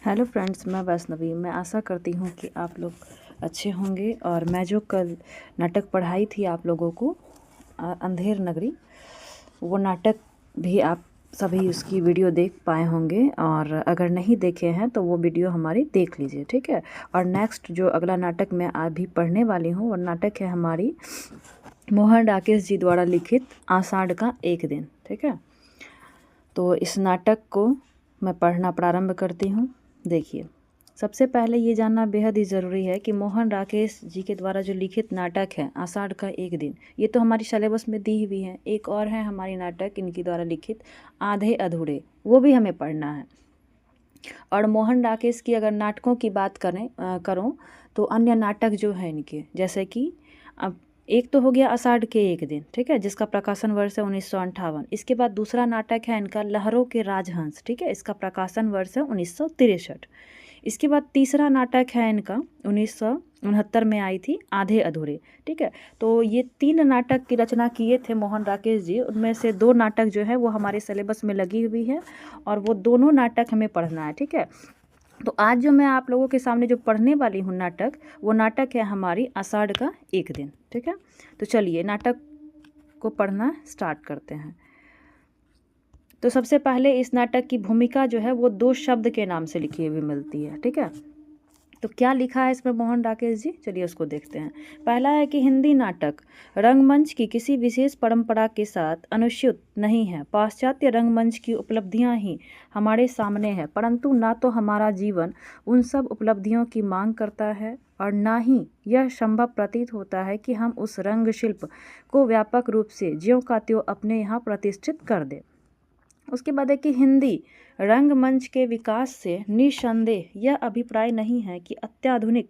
Hello friends, मैं वैष्णवी। मैं आशा करती हूँ कि आप लोग अच्छे होंगे। और मैं जो कल नाटक पढ़ाई थी आप लोगों को, अंधेर नगरी, वो नाटक भी आप सभी उसकी वीडियो देख पाए होंगे। और अगर नहीं देखे हैं तो वो वीडियो हमारी देख लीजिए, ठीक है। और नेक्स्ट जो अगला नाटक मैं अभी पढ़ने वाली हूँ वो नाटक है हमारी मोहन राकेश जी द्वारा लिखित आषाढ़ का एक दिन, ठीक है। तो इस नाटक को मैं पढ़ना प्रारंभ करती हूँ। देखिए, सबसे पहले ये जानना बेहद ही ज़रूरी है कि मोहन राकेश जी के द्वारा जो लिखित नाटक है आषाढ़ का एक दिन, ये तो हमारी सिलेबस में दी हुई है। एक और है हमारी नाटक इनकी द्वारा लिखित आधे अधूरे, वो भी हमें पढ़ना है। और मोहन राकेश की अगर नाटकों की बात करूँ तो अन्य नाटक जो है इनके, जैसे कि अब एक तो हो गया आषाढ़ के एक दिन, ठीक है, जिसका प्रकाशन वर्ष है 1958। इसके बाद दूसरा नाटक है इनका लहरों के राजहंस, ठीक है, इसका प्रकाशन वर्ष है 1963। इसके बाद तीसरा नाटक है इनका 1969 में आई थी आधे अधूरे, ठीक है। तो ये 3 नाटक की रचना किए थे मोहन राकेश जी। उनमें से 2 नाटक जो है वो हमारे सिलेबस में लगी हुई है और वो दोनों नाटक हमें पढ़ना है, ठीक है। तो आज जो मैं आप लोगों के सामने जो पढ़ने वाली हूँ नाटक, वो नाटक है हमारी आषाढ़ का एक दिन, ठीक है। तो चलिए नाटक को पढ़ना स्टार्ट करते हैं। तो सबसे पहले इस नाटक की भूमिका जो है वो 2 शब्द के नाम से लिखी हुई मिलती है, ठीक है। तो क्या लिखा है इसमें मोहन राकेश जी, चलिए उसको देखते हैं। पहला है कि हिंदी नाटक रंगमंच की किसी विशेष परंपरा के साथ अनुच्युत नहीं है। पाश्चात्य रंगमंच की उपलब्धियां ही हमारे सामने है, परंतु ना तो हमारा जीवन उन सब उपलब्धियों की मांग करता है और ना ही यह संभव प्रतीत होता है कि हम उस रंग शिल्प को व्यापक रूप से ज्यों का त्यों अपने यहाँ प्रतिष्ठित कर दें। उसके बाद है कि हिंदी रंगमंच के विकास से निसंदेह यह अभिप्राय नहीं है कि अत्याधुनिक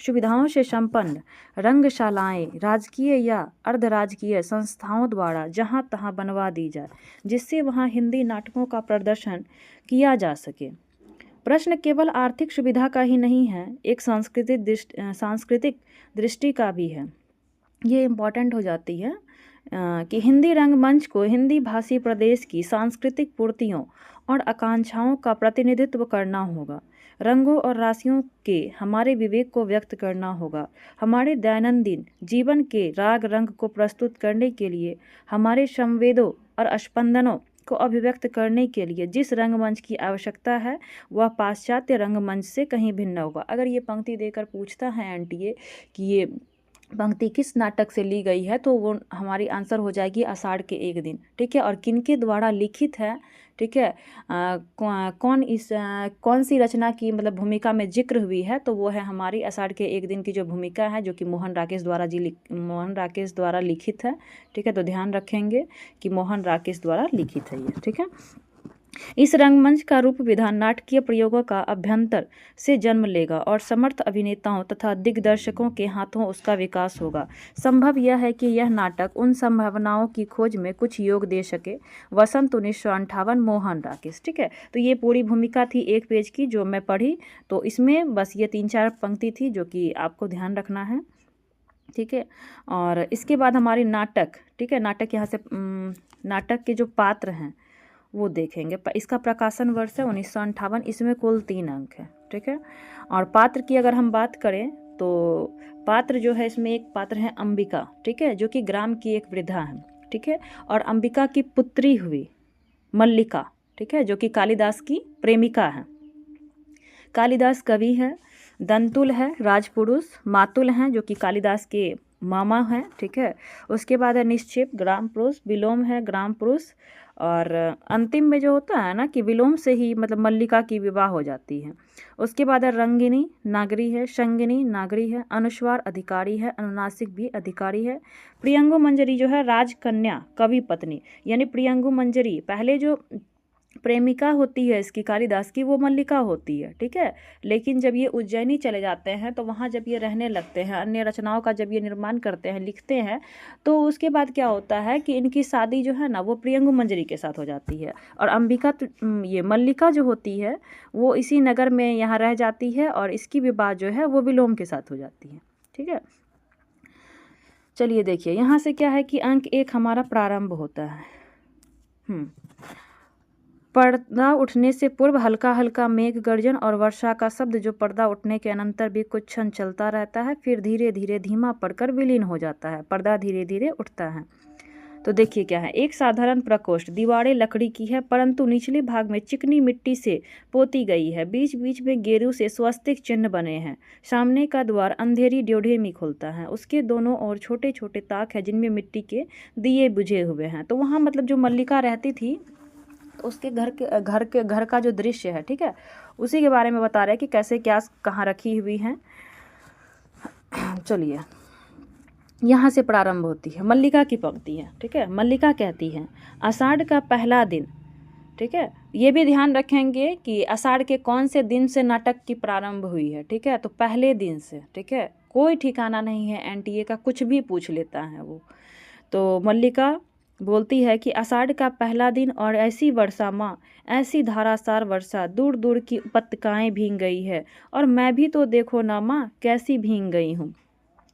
सुविधाओं से संपन्न रंगशालाएं राजकीय या अर्धराजकीय संस्थाओं द्वारा जहां तहां बनवा दी जाए, जिससे वहां हिंदी नाटकों का प्रदर्शन किया जा सके। प्रश्न केवल आर्थिक सुविधा का ही नहीं है, एक सांस्कृतिक दृष्टि का भी है। ये इम्पॉर्टेंट हो जाती है कि हिंदी रंगमंच को हिंदी भाषी प्रदेश की सांस्कृतिक पूर्तियों और आकांक्षाओं का प्रतिनिधित्व करना होगा। रंगों और राशियों के हमारे विवेक को व्यक्त करना होगा। हमारे दैनंदिन जीवन के राग रंग को प्रस्तुत करने के लिए, हमारे संवेदों और स्पंदनों को अभिव्यक्त करने के लिए जिस रंगमंच की आवश्यकता है वह पाश्चात्य रंगमंच से कहीं भिन्न होगा। अगर ये पंक्ति देकर पूछता है एनटीए कि ये पंक्ति किस नाटक से ली गई है, तो वो हमारी आंसर हो जाएगी आषाढ़ के एक दिन, ठीक है। और किनके द्वारा लिखित है, ठीक है, कौन सी रचना की मतलब भूमिका में जिक्र हुई है, तो वो है हमारी आषाढ़ के एक दिन की जो भूमिका है, जो कि मोहन राकेश द्वारा लिखित है, ठीक है। तो ध्यान रखेंगे कि मोहन राकेश द्वारा लिखित है ये, ठीक है। इस रंगमंच का रूप विधान नाटकीय प्रयोगों का अभ्यंतर से जन्म लेगा और समर्थ अभिनेताओं तथा दिग्दर्शकों के हाथों उसका विकास होगा। संभव यह है कि यह नाटक उन संभावनाओं की खोज में कुछ योग दे सके। वसंत 1958, मोहन राकेश, ठीक है। तो ये पूरी भूमिका थी 1 पेज की जो मैं पढ़ी। तो इसमें बस ये 3-4 पंक्ति थी जो कि आपको ध्यान रखना है, ठीक है। और इसके बाद हमारी नाटक, ठीक है, नाटक यहाँ से नाटक के जो पात्र हैं वो देखेंगे। इसका प्रकाशन वर्ष है 1958। इसमें कुल 3 अंक है, ठीक है। और पात्र की अगर हम बात करें तो पात्र जो है इसमें एक पात्र है अंबिका, ठीक है, जो कि ग्राम की एक वृद्धा है, ठीक है। और अंबिका की पुत्री हुई मल्लिका, ठीक है, जो कि कालिदास की प्रेमिका है। कालिदास कवि है, दंतुल है राजपुरुष, मातुल हैं जो कि कालिदास के मामा हैं, ठीक है। उसके बाद है निश्चिप ग्राम पुरुष, विलोम है ग्राम पुरुष, और अंतिम में जो होता है ना कि विलोम से ही मतलब मल्लिका की विवाह हो जाती है। उसके बाद है रंगिनी नागरी है, संगिनी नागरी है, अनुस्वार अधिकारी है, अनुनासिक भी अधिकारी है। प्रियंगु मंजरी जो है राजकन्या कवि पत्नी, यानी प्रियंगु मंजरी पहले जो प्रेमिका होती है इसकी कालिदास की, वो मल्लिका होती है, ठीक है। लेकिन जब ये उज्जैनी चले जाते हैं तो वहाँ जब ये रहने लगते हैं, अन्य रचनाओं का जब ये निर्माण करते हैं, लिखते हैं, तो उसके बाद क्या होता है कि इनकी शादी जो है ना वो प्रियंगु मंजरी के साथ हो जाती है। और अंबिका ये मल्लिका जो होती है वो इसी नगर में यहाँ रह जाती है और इसकी विवाह जो है वो विलोम के साथ हो जाती है, ठीक है। चलिए देखिए यहाँ से क्या है कि अंक 1 हमारा प्रारंभ होता है। पर्दा उठने से पूर्व हल्का हल्का मेघ गर्जन और वर्षा का शब्द जो पर्दा उठने के अनंतर भी कुछ क्षण चलता रहता है, फिर धीरे धीरे धीमा पड़कर विलीन हो जाता है। पर्दा धीरे धीरे उठता है। तो देखिए क्या है, एक साधारण प्रकोष्ठ, दीवारें लकड़ी की है परंतु निचले भाग में चिकनी मिट्टी से पोती गई है। बीच बीच में गेरू से स्वस्तिक चिन्ह बने हैं। सामने का द्वार अंधेरी ड्योढ़ी में खुलता है। उसके दोनों ओर छोटे छोटे ताक है जिनमें मिट्टी के दिए बुझे हुए हैं। तो वहाँ मतलब जो मल्लिका रहती थी, तो उसके घर का जो दृश्य है, ठीक है, उसी के बारे में बता रहे हैं कि कैसे क्या कहाँ रखी हुई हैं। चलिए, यहाँ से प्रारंभ होती है मल्लिका की पंक्ति है, ठीक है। मल्लिका कहती है, आषाढ़ का पहला दिन, ठीक है। ये भी ध्यान रखेंगे कि आषाढ़ के कौन से दिन से नाटक की प्रारंभ हुई है, ठीक है। तो पहले दिन से, ठीक है, कोई ठिकाना नहीं है, एनटीए का कुछ भी पूछ लेता है वो। तो मल्लिका बोलती है कि आषाढ़ का पहला दिन और ऐसी वर्षा माँ, ऐसी धारासार वर्षा, दूर दूर की उपत्यकाएं भीग गई है और मैं भी तो देखो ना माँ कैसी भीग गई हूँ।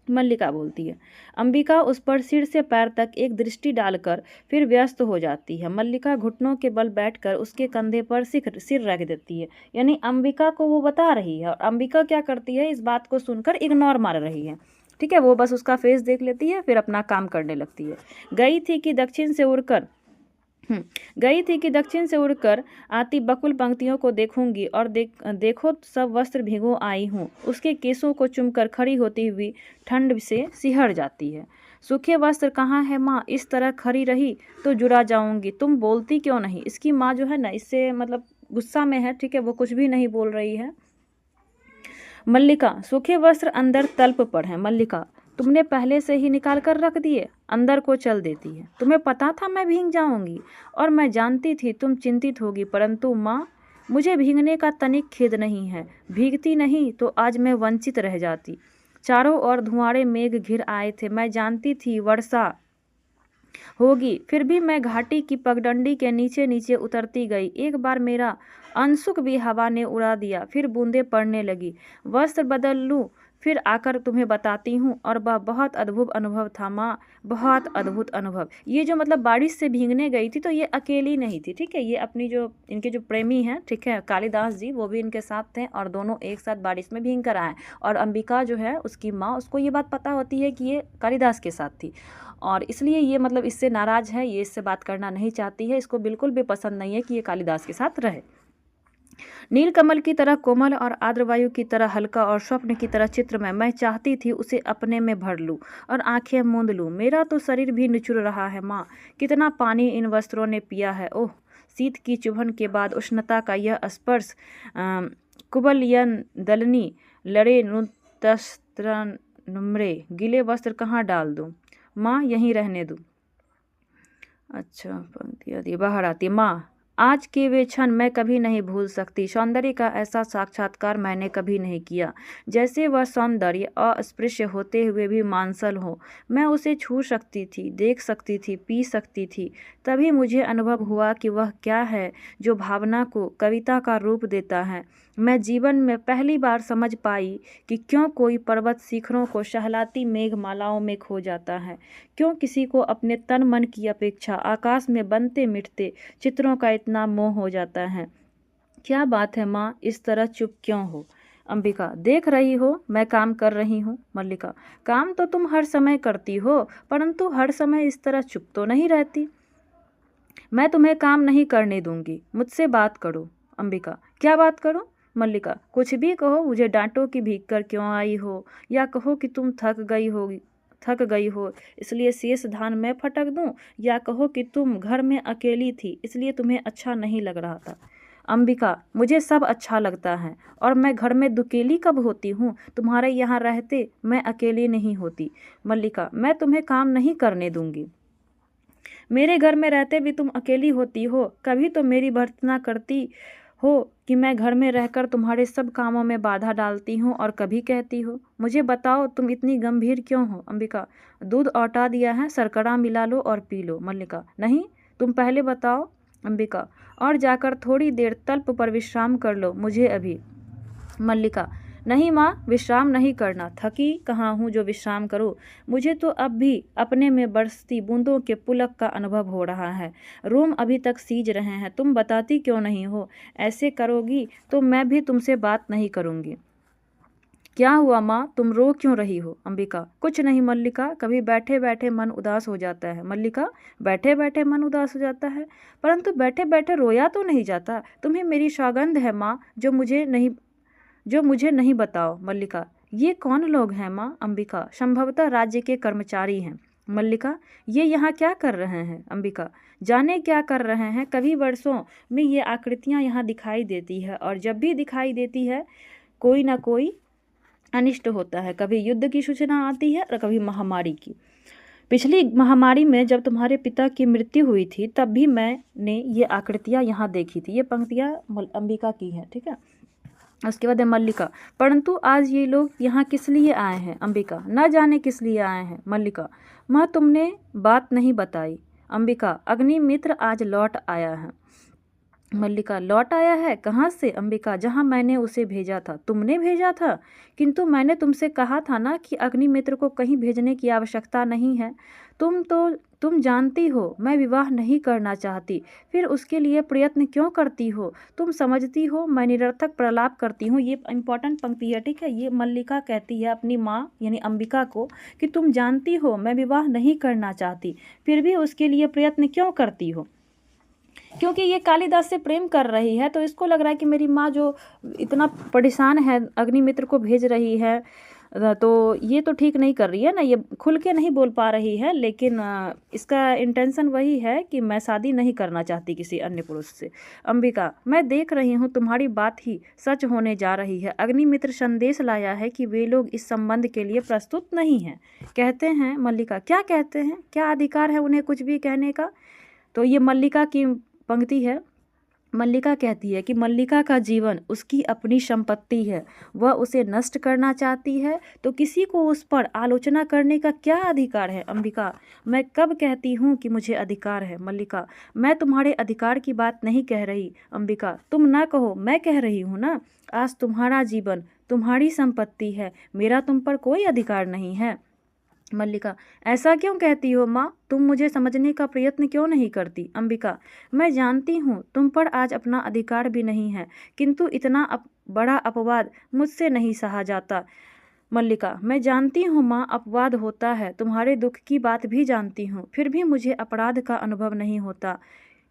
मल्लिका बोलती है। अंबिका उस पर सिर से पैर तक एक दृष्टि डालकर फिर व्यस्त हो जाती है। मल्लिका घुटनों के बल बैठकर उसके कंधे पर सिर रख देती है। यानी अंबिका को वो बता रही है और अंबिका क्या करती है, इस बात को सुनकर इग्नोर मार रही है, ठीक है। वो बस उसका फेस देख लेती है, फिर अपना काम करने लगती है। गई थी कि दक्षिण से उड़कर आती बकुल पंक्तियों को देखूंगी और देखो सब वस्त्र भिगो आई हूँ। उसके केसों को चुमकर खड़ी होती हुई ठंड से सिहर जाती है। सूखे वस्त्र कहाँ है माँ, इस तरह खड़ी रही तो जुड़ा जाऊंगी, तुम बोलती क्यों नहीं। इसकी माँ जो है ना, इससे मतलब गुस्सा में है, ठीक है, वो कुछ भी नहीं बोल रही है। मल्लिका, सूखे वस्त्र अंदर तल्प पर हैं। मल्लिका, तुमने पहले से ही निकाल कर रख दिए। अंदर को चल देती है। तुम्हें पता था मैं भीग जाऊंगी और मैं जानती थी तुम चिंतित होगी, परंतु माँ मुझे भीगने का तनिक खेद नहीं है। भीगती नहीं तो आज मैं वंचित रह जाती। चारों ओर धुआंधे मेघ घिर आए थे। मैं जानती थी वर्षा होगी, फिर भी मैं घाटी की पगडंडी के नीचे नीचे उतरती गई। एक बार मेरा अंशुक भी हवा ने उड़ा दिया, फिर बूंदें पड़ने लगी। वस्त्र बदल लूँ फिर आकर तुम्हें बताती हूँ। और वह बहुत अद्भुत अनुभव था माँ, बहुत अद्भुत अनुभव। ये जो मतलब बारिश से भीगने गई थी, तो ये अकेली नहीं थी, ठीक है। ये अपनी जो इनके जो प्रेमी हैं, ठीक है, कालिदास जी, वो भी इनके साथ थे और दोनों एक साथ बारिश में भीग कर आए। और अंबिका जो है उसकी माँ, उसको ये बात पता होती है कि ये कालिदास के साथ थी और इसलिए ये मतलब इससे नाराज़ है, ये इससे बात करना नहीं चाहती है। इसको बिल्कुल भी पसंद नहीं है कि ये कालिदास के साथ रहे। नीलकमल की तरह कोमल और आर्द्र वायु की तरह हल्का और स्वप्न की तरह चित्रमय, मैं चाहती थी उसे अपने में भर लूं और आंखें मूंद लूं। मेरा तो शरीर भी निचुड़ रहा है माँ, कितना पानी इन वस्त्रों ने पिया है। ओह, शीत की चुभन के बाद उष्णता का यह स्पर्श, कुबलयन दलनी लड़े नुम्रे, गीले वस्त्र कहाँ डाल दूं माँ, यहीं रहने दूं। अच्छा, पंक्ति बाहर आती। माँ, आज के वे क्षण मैं कभी नहीं भूल सकती। सौंदर्य का ऐसा साक्षात्कार मैंने कभी नहीं किया, जैसे वह सौंदर्य अस्पृश्य होते हुए भी मांसल हो। मैं उसे छू सकती थी, देख सकती थी, पी सकती थी। तभी मुझे अनुभव हुआ कि वह क्या है जो भावना को कविता का रूप देता है। मैं जीवन में पहली बार समझ पाई कि क्यों कोई पर्वत शिखरों को शहलाती मेघमालाओं में खो जाता है, क्यों किसी को अपने तन मन की अपेक्षा आकाश में बनते मिटते चित्रों का इतना मोह हो जाता है। क्या बात है माँ, इस तरह चुप क्यों हो। अंबिका, देख रही हो मैं काम कर रही हूँ। मल्लिका, काम तो तुम हर समय करती हो, परंतु हर समय इस तरह चुप तो नहीं रहती। मैं तुम्हें काम नहीं करने दूंगी, मुझसे बात करो। अंबिका, क्या बात करो। मल्लिका, कुछ भी कहो, मुझे डांटो कि भीग कर क्यों आई हो, या कहो कि तुम थक गई हो इसलिए शेष धान में फटक दूं, या कहो कि तुम घर में अकेली थी इसलिए तुम्हें अच्छा नहीं लग रहा था। अंबिका, मुझे सब अच्छा लगता है और मैं घर में दुकेली कब होती हूँ, तुम्हारे यहाँ रहते मैं अकेली नहीं होती। मल्लिका, मैं तुम्हें काम नहीं करने दूंगी। मेरे घर में रहते भी तुम अकेली होती हो, कभी तो मेरी भर्त्सना करती हो कि मैं घर में रहकर तुम्हारे सब कामों में बाधा डालती हूँ, और कभी कहती हो मुझे बताओ तुम इतनी गंभीर क्यों हो। अंबिका, दूध औटा दिया है, शर्करा मिला लो और पी लो। मल्लिका, नहीं, तुम पहले बताओ। अंबिका, और जाकर थोड़ी देर तल्प पर विश्राम कर लो, मुझे अभी। मल्लिका, नहीं माँ, विश्राम नहीं करना। थकी कहाँ हूँ जो विश्राम करूँ। मुझे तो अब भी अपने में बरसती बूंदों के पुलक का अनुभव हो रहा है। रोम अभी तक सीज रहे हैं। तुम बताती क्यों नहीं हो? ऐसे करोगी तो मैं भी तुमसे बात नहीं करूँगी। क्या हुआ माँ, तुम रो क्यों रही हो? अंबिका, कुछ नहीं मल्लिका, कभी बैठे बैठे मन उदास हो जाता है। मल्लिका, बैठे बैठे मन उदास हो जाता है, परंतु बैठे बैठे रोया तो नहीं जाता। तुम्हें मेरी सौगंध है माँ, जो मुझे नहीं बताओ। मल्लिका, ये कौन लोग हैं माँ? अंबिका, संभवतः राज्य के कर्मचारी हैं। मल्लिका, ये यहाँ क्या कर रहे हैं? अंबिका, जाने क्या कर रहे हैं। कभी वर्षों में ये आकृतियाँ यहाँ दिखाई देती है, और जब भी दिखाई देती है कोई ना कोई अनिष्ट होता है। कभी युद्ध की सूचना आती है और कभी महामारी की। पिछली महामारी में जब तुम्हारे पिता की मृत्यु हुई थी, तब भी मैंने ये आकृतियाँ यहाँ देखी थी। ये पंक्तियाँ अंबिका की हैं, ठीक है। उसके बाद है मल्लिका, परंतु आज ये लोग यहाँ किस लिए आए हैं? अंबिका, न जाने किस लिए आए हैं। मल्लिका, माँ तुमने बात नहीं बताई। अंबिका, अग्निमित्र आज लौट आया है। मल्लिका, लौट आया है? कहाँ से? अंबिका, जहाँ मैंने उसे भेजा था। तुमने भेजा था? किंतु मैंने तुमसे कहा था ना कि अग्निमित्र को कहीं भेजने की आवश्यकता नहीं है। तुम जानती हो मैं विवाह नहीं करना चाहती, फिर उसके लिए प्रयत्न क्यों करती हो? तुम समझती हो मैं निरर्थक प्रलाप करती हूँ। ये इंपॉर्टेंट पंक्ति है, ठीक है। ये मल्लिका कहती है अपनी माँ यानी अंबिका को कि तुम जानती हो मैं विवाह नहीं करना चाहती, फिर भी उसके लिए प्रयत्न क्यों करती हो? क्योंकि ये कालिदास से प्रेम कर रही है, तो इसको लग रहा है कि मेरी माँ जो इतना परेशान है अग्निमित्र को भेज रही है, तो ये तो ठीक नहीं कर रही है ना। ये खुल के नहीं बोल पा रही है, लेकिन इसका इंटेंशन वही है कि मैं शादी नहीं करना चाहती किसी अन्य पुरुष से। अंबिका, मैं देख रही हूँ तुम्हारी बात ही सच होने जा रही है। अग्निमित्र संदेश लाया है कि वे लोग इस संबंध के लिए प्रस्तुत नहीं हैं। कहते हैं। मल्लिका, क्या कहते हैं? क्या अधिकार है उन्हें कुछ भी कहने का? तो ये मल्लिका की पंक्ति है। मल्लिका कहती है कि मल्लिका का जीवन उसकी अपनी संपत्ति है, वह उसे नष्ट करना चाहती है, तो किसी को उस पर आलोचना करने का क्या अधिकार है? अंबिका, मैं कब कहती हूँ कि मुझे अधिकार है? मल्लिका, मैं तुम्हारे अधिकार की बात नहीं कह रही। अंबिका, तुम ना कहो, मैं कह रही हूँ ना। आज तुम्हारा जीवन तुम्हारी संपत्ति है, मेरा तुम पर कोई अधिकार नहीं है। मल्लिका, ऐसा क्यों कहती हो माँ? तुम मुझे समझने का प्रयत्न क्यों नहीं करती? अंबिका, मैं जानती हूँ तुम पर आज अपना अधिकार भी नहीं है, किंतु इतना बड़ा अपवाद मुझसे नहीं सहा जाता। मल्लिका, मैं जानती हूँ माँ अपवाद होता है, तुम्हारे दुख की बात भी जानती हूँ, फिर भी मुझे अपराध का अनुभव नहीं होता।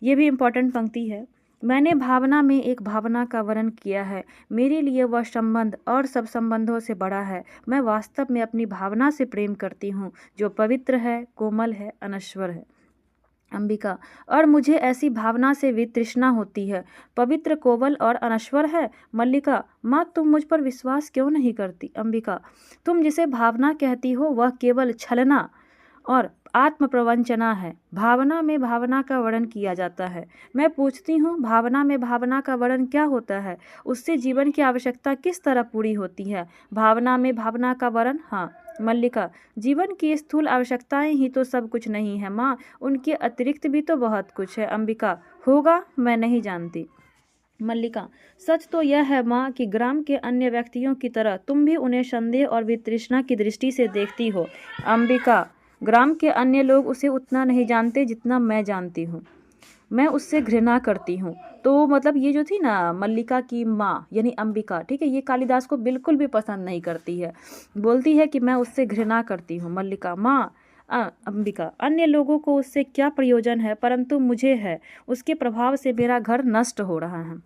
ये भी इम्पोर्टेंट पंक्ति है। मैंने भावना में एक भावना का वर्णन किया है, मेरे लिए वह संबंध और सब संबंधों से बड़ा है। मैं वास्तव में अपनी भावना से प्रेम करती हूँ, जो पवित्र है, कोमल है, अनश्वर है। अंबिका, और मुझे ऐसी भावना से वितृष्णा होती है, पवित्र, कोमल और अनश्वर है। मल्लिका, माँ तुम मुझ पर विश्वास क्यों नहीं करती? अंबिका, तुम जिसे भावना कहती हो वह केवल छलना और आत्म प्रवंचना है। भावना में भावना का वर्णन किया जाता है। मैं पूछती हूँ, भावना में भावना का वर्णन क्या होता है? उससे जीवन की आवश्यकता किस तरह पूरी होती है? भावना में भावना का वर्णन, हाँ। मल्लिका, जीवन की स्थूल आवश्यकताएं ही तो सब कुछ नहीं है माँ, उनके अतिरिक्त भी तो बहुत कुछ है। अंबिका, होगा, मैं नहीं जानती। मल्लिका, सच तो यह है माँ कि ग्राम के अन्य व्यक्तियों की तरह तुम भी उन्हें संदेह और वितृष्णा की दृष्टि से देखती हो। अंबिका, ग्राम के अन्य लोग उसे उतना नहीं जानते जितना मैं जानती हूँ। मैं उससे घृणा करती हूँ। तो मतलब ये जो थी ना मल्लिका की माँ यानी अंबिका, ठीक है, ये कालिदास को बिल्कुल भी पसंद नहीं करती है। बोलती है कि मैं उससे घृणा करती हूँ। मल्लिका, माँ अंबिका, अन्य लोगों को उससे क्या प्रयोजन है, परंतु मुझे है। उसके प्रभाव से मेरा घर नष्ट हो रहा है।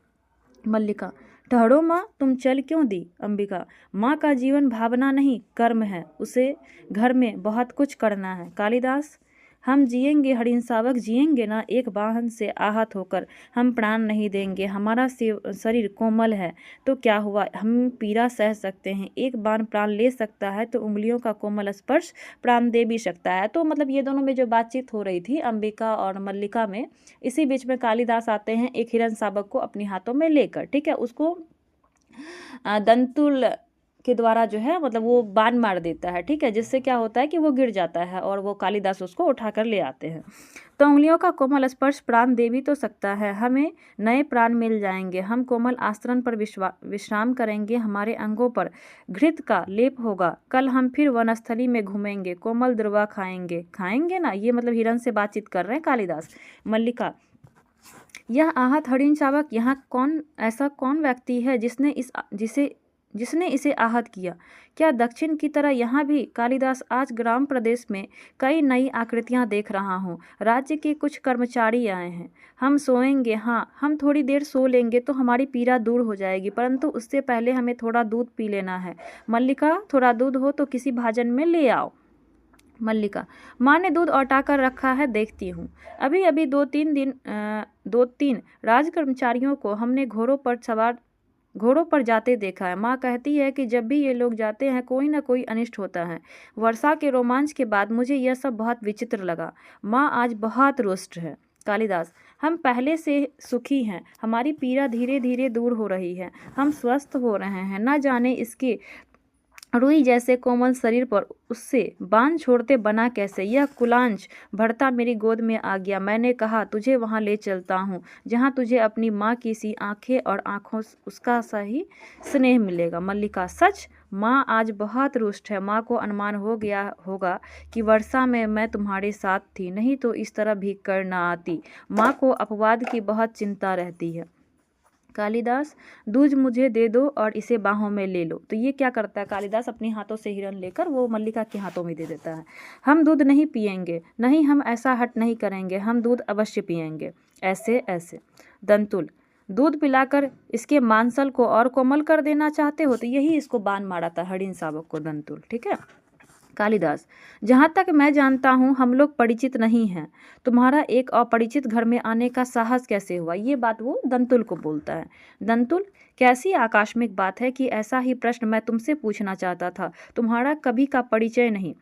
मल्लिका, ठहरो माँ, तुम चल क्यों दी? अंबिका, माँ का जीवन भावना नहीं कर्म है, उसे घर में बहुत कुछ करना है। कालिदास, हम जिएंगे, हरिंसावक जिएंगे ना, एक वाहन से आहत होकर हम प्राण नहीं देंगे। हमारा शरीर कोमल है तो क्या हुआ, हम पीड़ा सह सकते हैं। एक बाण प्राण ले सकता है तो उंगलियों का कोमल स्पर्श प्राण दे भी सकता है। तो मतलब ये दोनों में जो बातचीत हो रही थी अंबिका और मल्लिका में, इसी बीच में कालिदास आते हैं एक हिरण शावक को अपने हाथों में लेकर, ठीक है। उसको दंतुल के द्वारा जो है मतलब वो बाण मार देता है, ठीक है, जिससे क्या होता है कि वो गिर जाता है और वो कालिदास उसको उठाकर ले आते हैं। तो उंगलियों का कोमल स्पर्श प्राण दे भी तो सकता है, हमें नए प्राण मिल जाएंगे, हम कोमल आस्तरण पर विश्राम करेंगे, हमारे अंगों पर घृत का लेप होगा, कल हम फिर वनस्थली में घूमेंगे, कोमल द्रवा खाएंगे। खाएंगे ना, ये मतलब हिरण से बातचीत कर रहे हैं कालिदास। मल्लिका, यह आहत हरिण शावक, यहाँ ऐसा कौन व्यक्ति है जिसने इसे आहत किया? क्या दक्षिण की तरह यहाँ भी? कालिदास, आज ग्राम प्रदेश में कई नई आकृतियाँ देख रहा हूँ। राज्य के कुछ कर्मचारी आए हैं। हम सोएंगे, हाँ, हम थोड़ी देर सो लेंगे तो हमारी पीड़ा दूर हो जाएगी, परंतु उससे पहले हमें थोड़ा दूध पी लेना है। मल्लिका, थोड़ा दूध हो तो किसी भाजन में ले आओ। मल्लिका, माँ ने दूध औटा कर रखा है, देखती हूँ। अभी अभी दो तीन राज कर्मचारियों को हमने घोड़ों पर जाते देखा है। माँ कहती है कि जब भी ये लोग जाते हैं कोई ना कोई अनिष्ट होता है। वर्षा के रोमांच के बाद मुझे यह सब बहुत विचित्र लगा। माँ आज बहुत रुष्ट है। कालिदास, हम पहले से सुखी हैं, हमारी पीड़ा धीरे धीरे दूर हो रही है, हम स्वस्थ हो रहे हैं। न जाने इसके रुई जैसे कोमल शरीर पर उससे बांध छोड़ते बना कैसे। यह कुलांच भरता मेरी गोद में आ गया। मैंने कहा, तुझे वहां ले चलता हूँ जहां तुझे अपनी माँ की सी आंखें और आंखों उसका सा ही स्नेह मिलेगा। मल्लिका, सच? माँ आज बहुत रुष्ट है। माँ को अनुमान हो गया होगा कि वर्षा में मैं तुम्हारे साथ थी, नहीं तो इस तरह भीग कर न आती। माँ को अपवाद की बहुत चिंता रहती है। कालिदास, दूध मुझे दे दो और इसे बाहों में ले लो। तो ये क्या करता है कालिदास, अपने हाथों से हिरण लेकर वो मल्लिका के हाथों में दे देता है। हम दूध नहीं पिएंगे, नहीं, हम ऐसा हट नहीं करेंगे, हम दूध अवश्य पिएंगे। ऐसे ऐसे। दंतुल, दूध पिलाकर इसके मांसल को और कोमल कर देना चाहते हो? तो यही इसको बाण मारा था हरिण शावक को दंतुल, ठीक है। कालिदास, जहाँ तक मैं जानता हूँ हम लोग परिचित नहीं हैं, तुम्हारा एक अपरिचित घर में आने का साहस कैसे हुआ? ये बात वो दंतुल को बोलता है। दंतुल, कैसी आकस्मिक बात है कि ऐसा ही प्रश्न मैं तुमसे पूछना चाहता था। तुम्हारा कभी का परिचय नहीं,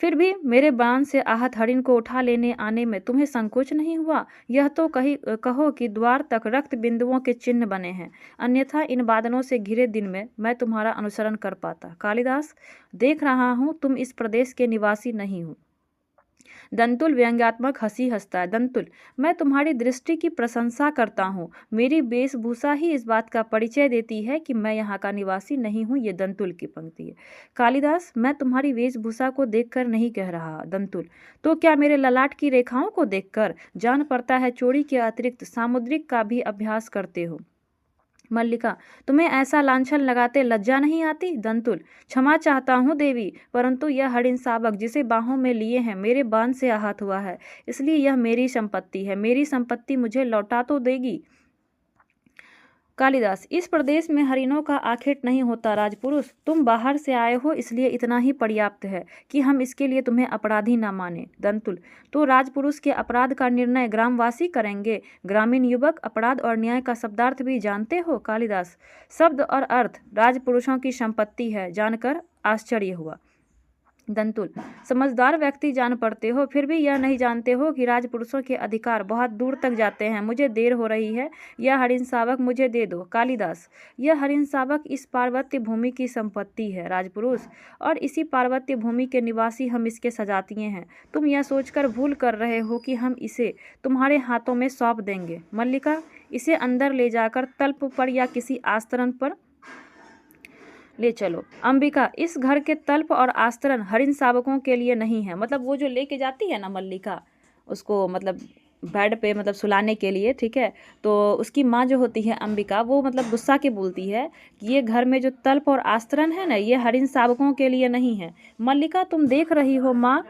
फिर भी मेरे बाण से आहत हरिण को उठा लेने आने में तुम्हें संकोच नहीं हुआ? यह तो कहो कि द्वार तक रक्त बिंदुओं के चिन्ह बने हैं, अन्यथा इन बादलों से घिरे दिन में मैं तुम्हारा अनुसरण कर पाता। कालिदास, देख रहा हूँ तुम इस प्रदेश के निवासी नहीं हो। दंतुल व्यंग्यात्मक हंसी हंसता है। दंतुल, मैं तुम्हारी दृष्टि की प्रशंसा करता हूँ, मेरी वेशभूषा ही इस बात का परिचय देती है कि मैं यहाँ का निवासी नहीं हूँ। ये दंतुल की पंक्ति है। कालिदास, मैं तुम्हारी वेशभूषा को देखकर नहीं कह रहा। दंतुल, तो क्या मेरे ललाट की रेखाओं को देखकर? जान पड़ता है चोरी के अतिरिक्त सामुद्रिक का भी अभ्यास करते हो। मल्लिका, तुम्हें ऐसा लांछन लगाते लज्जा नहीं आती? दंतुल, क्षमा चाहता हूँ देवी, परंतु यह हरिण शावक जिसे बाहों में लिए हैं मेरे बाण से आहत हुआ है, इसलिए यह मेरी संपत्ति है। मेरी संपत्ति मुझे लौटा तो देगी? कालिदास, इस प्रदेश में हरिणों का आखेट नहीं होता राजपुरुष, तुम बाहर से आए हो इसलिए इतना ही पर्याप्त है कि हम इसके लिए तुम्हें अपराधी न माने। दंतुल, तो राजपुरुष के अपराध का निर्णय ग्रामवासी करेंगे। ग्रामीण युवक अपराध और न्याय का शब्दार्थ भी जानते हो? कालिदास, शब्द और अर्थ राजपुरुषों की संपत्ति है, जानकर आश्चर्य हुआ। दंतुल, समझदार व्यक्ति जान पड़ते हो, फिर भी यह नहीं जानते हो कि राजपुरुषों के अधिकार बहुत दूर तक जाते हैं। मुझे देर हो रही है, यह हरिण शावक मुझे दे दो। कालिदास, यह हरिण शावक इस पार्वत्य भूमि की संपत्ति है राजपुरुष, और इसी पार्वत्य भूमि के निवासी हम इसके सजातिये हैं। तुम यह सोचकर भूल कर रहे हो कि हम इसे तुम्हारे हाथों में सौंप देंगे। मल्लिका, इसे अंदर ले जाकर तल्प पर या किसी आस्तरण पर ले चलो। अंबिका, इस घर के तल्प और आस्तरण हरिण शावकों के लिए नहीं है। मतलब वो जो लेके जाती है ना मल्लिका उसको, मतलब बेड पे मतलब सुलाने के लिए, ठीक है, तो उसकी माँ जो होती है अंबिका, वो मतलब गुस्सा के बोलती है कि ये घर में जो तल्प और आस्तरण है ना, ये हरिण शावकों के लिए नहीं है। मल्लिका, तुम देख रही हो माँ,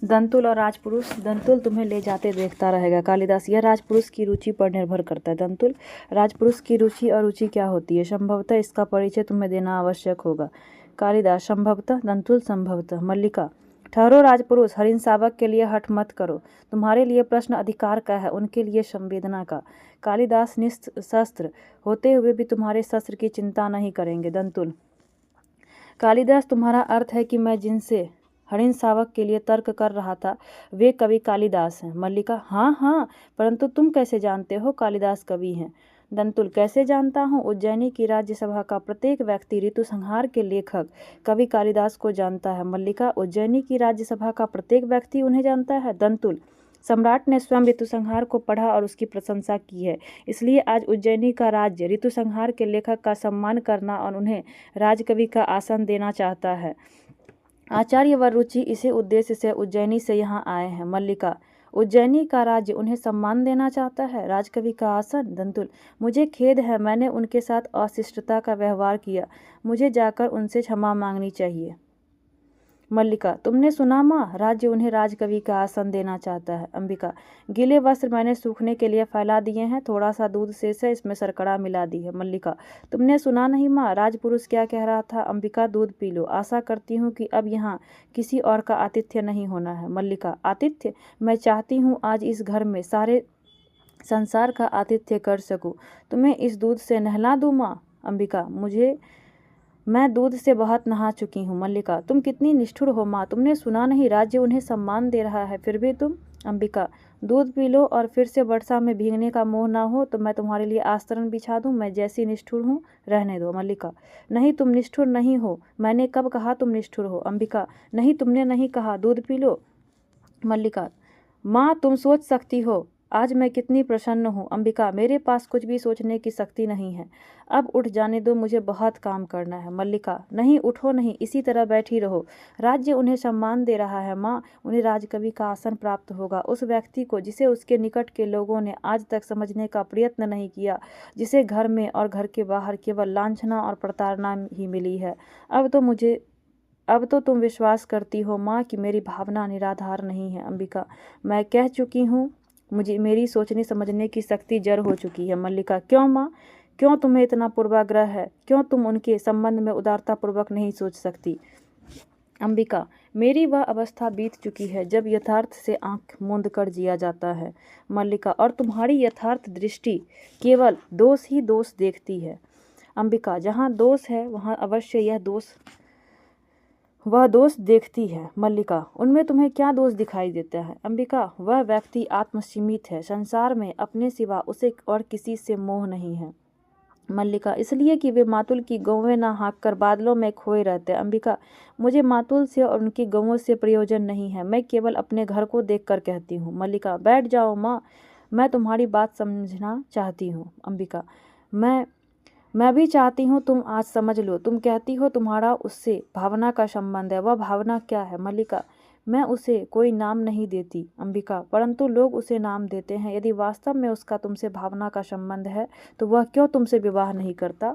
दंतुल और राजपुरुष, दंतुल तुम्हें ले जाते देखता रहेगा। कालिदास, यह राजपुरुष की रुचि पर निर्भर करता है। दंतुल, राजपुरुष की रुचि और रुचि क्या होती है? संभवतः इसका परिचय तुम्हें देना आवश्यक होगा। कालिदास, संभवतः? दंतुल, संभवतः। मल्लिका, ठहरो राजपुरुष, हरिण शावक के लिए हठ मत करो, तुम्हारे लिए प्रश्न अधिकार का है, उनके लिए संवेदना का। कालिदास, निशस्त्र होते हुए भी तुम्हारे शस्त्र की चिंता नहीं करेंगे। दंतुल, कालिदास, तुम्हारा अर्थ है कि मैं जिनसे हरिण शावक के लिए तर्क कर रहा था, वे कवि कालिदास हैं। मल्लिका, हाँ हाँ, परंतु तुम कैसे जानते हो कालिदास कवि हैं? दंतुल, कैसे जानता हूँ? उज्जैनी की राज्यसभा का प्रत्येक व्यक्ति ऋतुसंहार के लेखक कवि कालिदास को जानता है। मल्लिका, उज्जैनी की राज्यसभा का प्रत्येक व्यक्ति उन्हें जानता है? दंतुल, सम्राट ने स्वयं ऋतुसंहार को पढ़ा और उसकी प्रशंसा की है, इसलिए आज उज्जैनी का राज्य ऋतुसंहार के लेखक का सम्मान करना और उन्हें राजकवि का आसन देना चाहता है। आचार्य व रुचि इसी उद्देश्य से उज्जैनी से यहाँ आए हैं। मल्लिका, उज्जैनी का राज्य उन्हें सम्मान देना चाहता है, राजकवि का आसन? दंतुल, मुझे खेद है, मैंने उनके साथ अशिष्टता का व्यवहार किया, मुझे जाकर उनसे क्षमा मांगनी चाहिए। मल्लिका, तुमने सुना माँ, राज्य उन्हें राजकवि का आसन देना चाहता है। अंबिका, गीले वस्त्र मैंने सूखने के लिए फैला दिए हैं, थोड़ा सा दूध शेष है, इसमें शर्करा मिला दी है। मल्लिका, तुमने सुना नहीं माँ, राजपुरुष क्या कह रहा था? अंबिका, दूध पी लो, आशा करती हूँ कि अब यहाँ किसी और का आतिथ्य नहीं होना है। मल्लिका, आतिथ्य? मैं चाहती हूँ आज इस घर में सारे संसार का आतिथ्य कर सकूँ, तुम्हें इस दूध से नहला दूँ माँ? अंबिका, मैं दूध से बहुत नहा चुकी हूँ। मल्लिका, तुम कितनी निष्ठुर हो माँ, तुमने सुना नहीं, राज्य उन्हें सम्मान दे रहा है, फिर भी तुम? अंबिका, दूध पी लो और फिर से वर्षा में भीगने का मोह ना हो तो मैं तुम्हारे लिए आस्तरण बिछा दूँ, मैं जैसी निष्ठुर हूँ रहने दो। मल्लिका, नहीं, तुम निष्ठुर नहीं हो, मैंने कब कहा तुम निष्ठुर हो? अंबिका, नहीं, तुमने नहीं कहा, दूध पी लो। मल्लिका, माँ तुम सोच सकती हो आज मैं कितनी प्रसन्न हूँ। अंबिका, मेरे पास कुछ भी सोचने की शक्ति नहीं है, अब उठ जाने दो, मुझे बहुत काम करना है। मल्लिका, नहीं, उठो नहीं, इसी तरह बैठी रहो, राज्य उन्हें सम्मान दे रहा है माँ, उन्हें राजकवि का आसन प्राप्त होगा, उस व्यक्ति को जिसे उसके निकट के लोगों ने आज तक समझने का प्रयत्न नहीं किया, जिसे घर में और घर के बाहर केवल लांछना और प्रताड़ना ही मिली है। अब तो तुम विश्वास करती हो माँ कि मेरी भावना निराधार नहीं है। अंबिका, मैं कह चुकी हूँ, मुझे मेरी सोचने समझने की शक्ति जड़ हो चुकी है। मल्लिका, क्यों माँ, क्यों तुम्हें इतना पूर्वाग्रह है, क्यों तुम उनके संबंध में उदारतापूर्वक नहीं सोच सकती? अंबिका, मेरी वह अवस्था बीत चुकी है जब यथार्थ से आंख मूंद कर जिया जाता है। मल्लिका, और तुम्हारी यथार्थ दृष्टि केवल दोष ही दोष देखती है। अंबिका, जहाँ दोष है वहाँ अवश्य वह दोष देखती है। मल्लिका, उनमें तुम्हें क्या दोष दिखाई देता है? अंबिका, वह व्यक्ति आत्मसीमित है, संसार में अपने सिवा उसे और किसी से मोह नहीं है। मल्लिका, इसलिए कि वे मातुल की गौवें ना हाँक कर बादलों में खोए रहते। अंबिका, मुझे मातुल से और उनकी गौवों से प्रयोजन नहीं है, मैं केवल अपने घर को देख कर कहती हूँ। मल्लिका, बैठ जाओ माँ, मैं तुम्हारी बात समझना चाहती हूँ। अंबिका, मैं भी चाहती हूँ तुम आज समझ लो, तुम कहती हो तुम्हारा उससे भावना का संबंध है, वह भावना क्या है? मल्लिका, मैं उसे कोई नाम नहीं देती। अंबिका, परंतु लोग उसे नाम देते हैं, यदि वास्तव में उसका तुमसे भावना का संबंध है तो वह क्यों तुमसे विवाह नहीं करता?